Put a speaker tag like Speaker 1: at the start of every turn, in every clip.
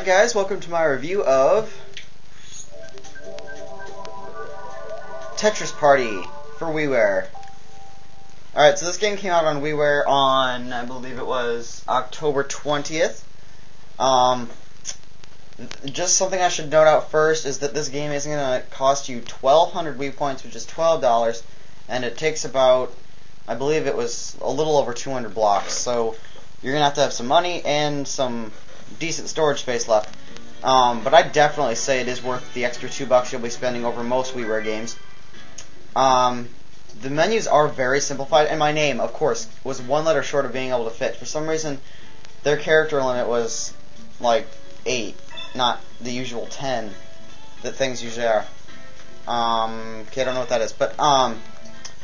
Speaker 1: Alright guys, welcome to my review of Tetris Party for WiiWare. Alright, so this game came out on WiiWare on, I believe it was October 20th. Just something I should note out first is that this game isn't going to cost you 1,200 Wii points, which is $12, and it takes about, I believe it was a little over 200 blocks, so you're going to have some money and some decent storage space left. But I'd definitely say it is worth the extra $2 you'll be spending over most WiiWare games. The menus are very simplified, and my name, of course, was one letter short of being able to fit. For some reason, their character limit was like 8, not the usual 10 that things usually are. Okay, I don't know what that is, but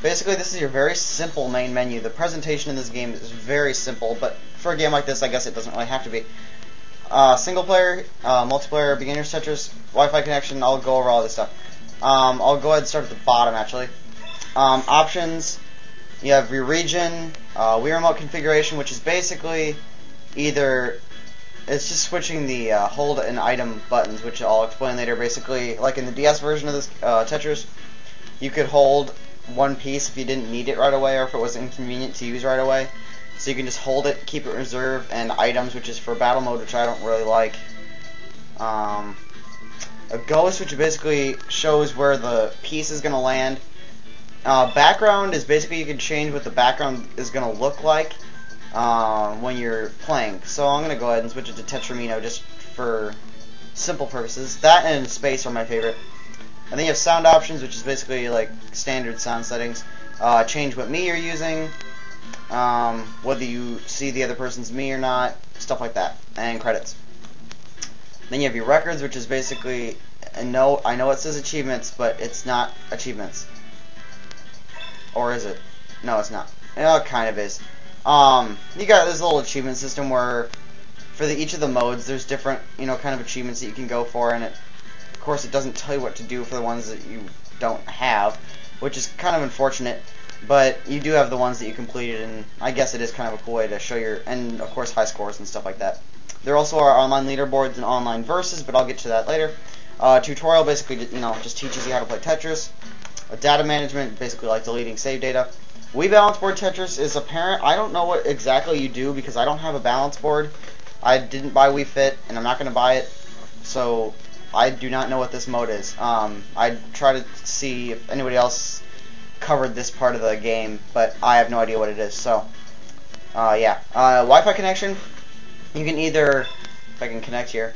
Speaker 1: basically this is your very simple main menu. The presentation in this game is very simple, but for a game like this, I guess it doesn't really have to be. Single player, multiplayer, beginner's Tetris, Wi-Fi connection, I'll go over all this stuff. I'll go ahead and start at the bottom, actually. Options, you have your region, Wii Remote configuration, which is basically either, it's just switching the hold and item buttons, which I'll explain later. Basically, like in the DS version of this Tetris, you could hold one piece if you didn't need it right away or if it was inconvenient to use right away. So you can just hold it, keep it reserved, and items, which is for battle mode, which I don't really like. A ghost, which basically shows where the piece is going to land. Background is basically you can change what the background is going to look like when you're playing. So I'm going to go ahead and switch it to Tetramino just for simple purposes. That and space are my favorite. And then you have sound options, which is basically like standard sound settings. Change what Mii you're using. Whether you see the other person's Mii or not, stuff like that, and credits. Then you have your records, which is basically, I know it says achievements, but it's not achievements. Or is it? No, it's not. It kind of is. You got this little achievement system where, for each of the modes, there's different, kind of achievements that you can go for, and of course, it doesn't tell you what to do for the ones that you don't have, which is kind of unfortunate. But you do have the ones that you completed, and I guess it is kind of a cool way to show and of course high scores and stuff like that. There also are online leaderboards and online verses, but I'll get to that later. Tutorial basically, just teaches you how to play Tetris. Data management, basically like deleting save data. Wii Balance Board Tetris is apparent. I don't know what exactly you do because I don't have a balance board. I didn't buy Wii Fit, and I'm not going to buy it, so I do not know what this mode is. I try to see if anybody else covered this part of the game, but I have no idea what it is. So, yeah. Wi-Fi connection. You can either, if I can connect here,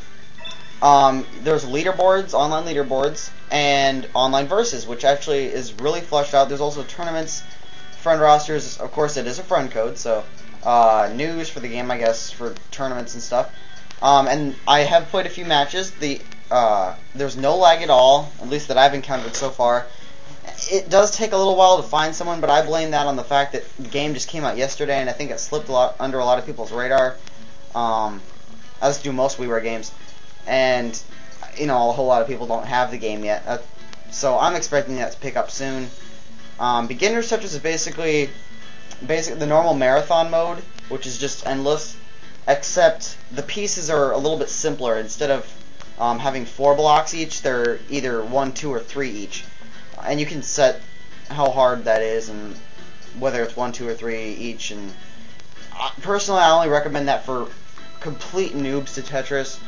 Speaker 1: there's leaderboards, online leaderboards, and online verses, which actually is really fleshed out. There's also tournaments, friend rosters. Of course, it is a friend code, so news for the game, I guess, for tournaments and stuff. And I have played a few matches. There's no lag at all, at least that I've encountered so far. It does take a little while to find someone, but I blame that on the fact that the game just came out yesterday, and I think it slipped under a lot of people's radar, as do most WiiWare games. And, a whole lot of people don't have the game yet. So I'm expecting that to pick up soon. Beginner's Tetris is basically the normal marathon mode, which is just endless, except the pieces are a little bit simpler. Instead of having 4 blocks each, they're either 1, 2, or 3 each. And you can set how hard that is and whether it's 1, 2, or 3 each. And personally, I only recommend that for complete noobs to Tetris.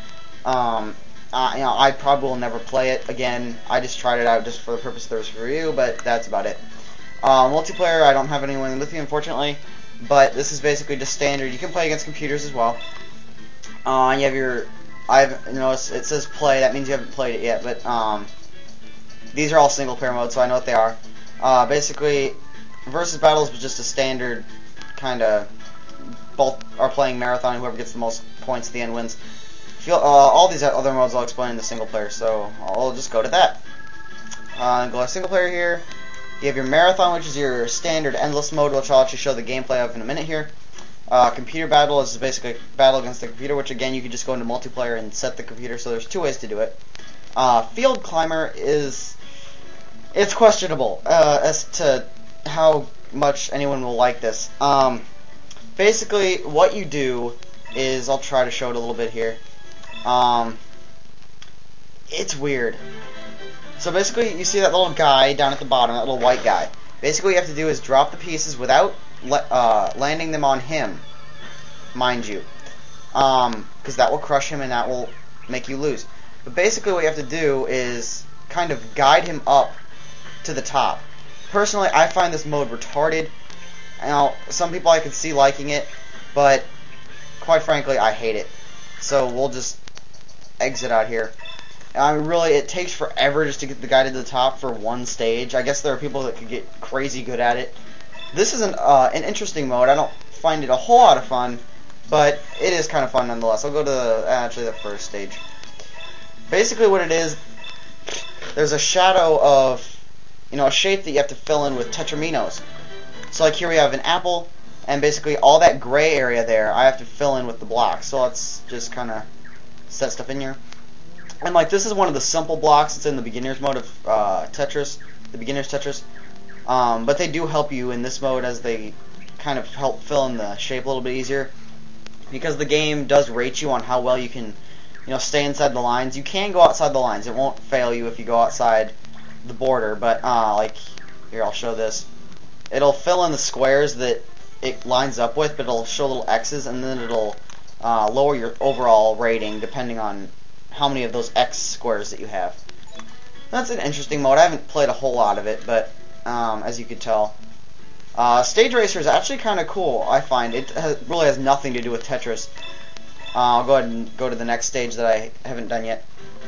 Speaker 1: I probably will never play it again. I just tried it out just for the purpose of this review, but that's about it. Multiplayer, I don't have anyone with me, unfortunately, but this is basically just standard. You can play against computers as well. And you have I've noticed it says play. That means you haven't played it yet, but these are all single player modes, so I know what they are. Basically, versus battles was just a standard kind of, both are playing marathon, whoever gets the most points at the end wins. All these other modes I'll explain in the single player, so I'll just go to that. Go to single player here. You have your marathon, which is your standard endless mode, which I'll actually show the gameplay of in a minute here. Computer battle is basically battle against the computer, which again you can just go into multiplayer and set the computer, so there's 2 ways to do it. Field climber it's questionable as to how much anyone will like this. Basically, what you do is, I'll try to show it a little bit here. It's weird. So basically, you see that little guy down at the bottom, that little white guy. Basically, what you have to do is drop the pieces without landing them on him, mind you. Because that will crush him and that will make you lose. But basically, what you have to do is kind of guide him up to the top. Personally, I find this mode retarded. Now, some people I could see liking it, but quite frankly, I hate it. So we'll just exit out here. Really, it takes forever just to get the guy to the top for one stage. I guess there are people that could get crazy good at it. This is an interesting mode. I don't find it a whole lot of fun, but it is kind of fun nonetheless. I'll go to actually the first stage. Basically, what it is, there's a shadow of, a shape that you have to fill in with tetraminos. So, like here we have an apple, and basically all that gray area there, I have to fill in with the blocks. So let's just kind of set stuff in here. And like this is one of the simple blocks. It's in the beginner's mode of Tetris, the beginner's Tetris. But they do help you in this mode as they kind of help fill in the shape a little bit easier. Because the game does rate you on how well you can, stay inside the lines. You can go outside the lines. It won't fail you if you go outside the border. But like here, I'll show this. It'll fill in the squares that it lines up with, but it'll show little X's, and then it'll lower your overall rating depending on how many of those X squares that you have. That's an interesting mode. I haven't played a whole lot of it, but as you could tell. Stage Racer is actually kind of cool, I find. It really has nothing to do with Tetris. I'll go ahead and go to the next stage that I haven't done yet.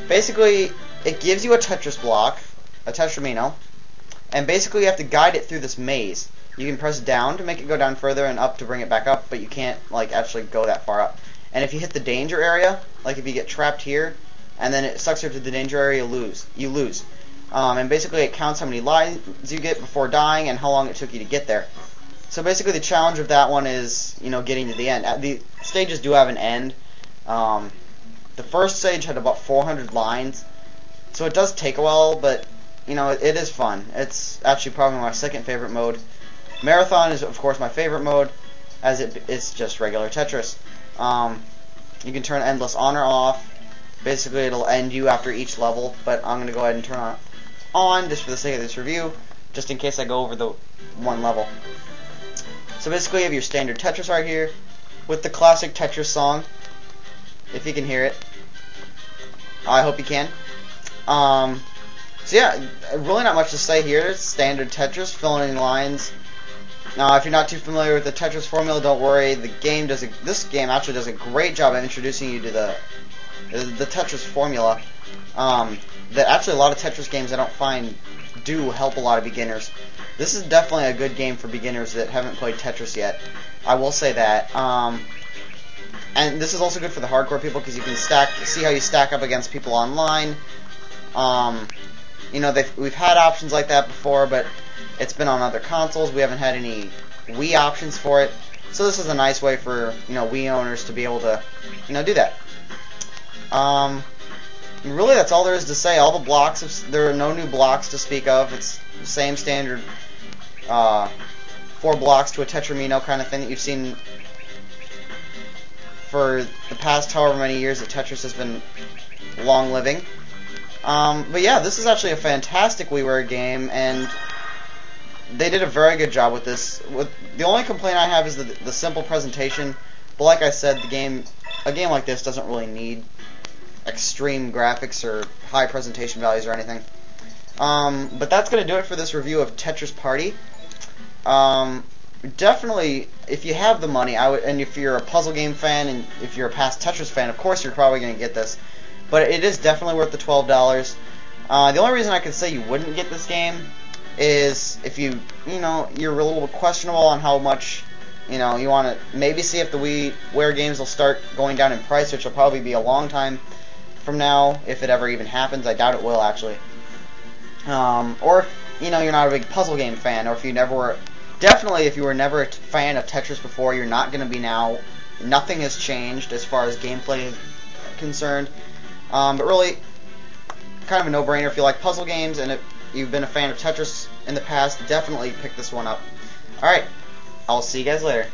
Speaker 1: Basically, it gives you a Tetris block, a tetramino, and basically you have to guide it through this maze. You can press down to make it go down further and up to bring it back up, but you can't actually go that far up. And if you hit the danger area, like if you get trapped here, and then it sucks you to the danger area, you lose. And basically it counts how many lives you get before dying and how long it took you to get there. So basically the challenge of that one is, getting to the end. The stages do have an end. The first stage had about 400 lines, so it does take a while, but, it is fun. It's actually probably my second favorite mode. Marathon is, of course, my favorite mode, as it's just regular Tetris. You can turn Endless Honor off. Basically, it'll end you after each level, but I'm going to go ahead and turn it on just for the sake of this review, just in case I go over the one level. So basically, you have your standard Tetris right here, with the classic Tetris song, if you can hear it. I hope you can. So yeah, really not much to say here. It's standard Tetris, filling in lines. Now, if you're not too familiar with the Tetris formula, don't worry. This game actually does a great job of introducing you to the Tetris formula. That actually a lot of Tetris games I don't find do help a lot of beginners. This is definitely a good game for beginners that haven't played Tetris yet. I will say that. And this is also good for the hardcore people because you can see how you stack up against people online. We've had options like that before, but it's been on other consoles. We haven't had any Wii options for it. So this is a nice way for, Wii owners to be able to, do that. Really, that's all there is to say. All the blocks, there are no new blocks to speak of. It's the same standard 4 blocks to a tetramino kind of thing that you've seen for the past however many years that Tetris has been long living. But yeah, this is actually a fantastic WiiWare game, and they did a very good job with this. The only complaint I have is the simple presentation. But like I said, a game like this doesn't really need extreme graphics or high presentation values or anything. But that's going to do it for this review of Tetris Party. Definitely, if you have the money, and if you're a puzzle game fan, and if you're a past Tetris fan, of course you're probably going to get this. But it is definitely worth the $12. The only reason I could say you wouldn't get this game is if you're a little bit questionable on how much, you want to maybe see if the WiiWare games will start going down in price, which will probably be a long time from now, if it ever even happens. I doubt it will, actually. Or if, you're not a big puzzle game fan, or if you never were. Definitely, if you were never a fan of Tetris before, you're not going to be now. Nothing has changed as far as gameplay is concerned. But really, kind of a no-brainer if you like puzzle games, and if you've been a fan of Tetris in the past, definitely pick this one up. Alright, I'll see you guys later.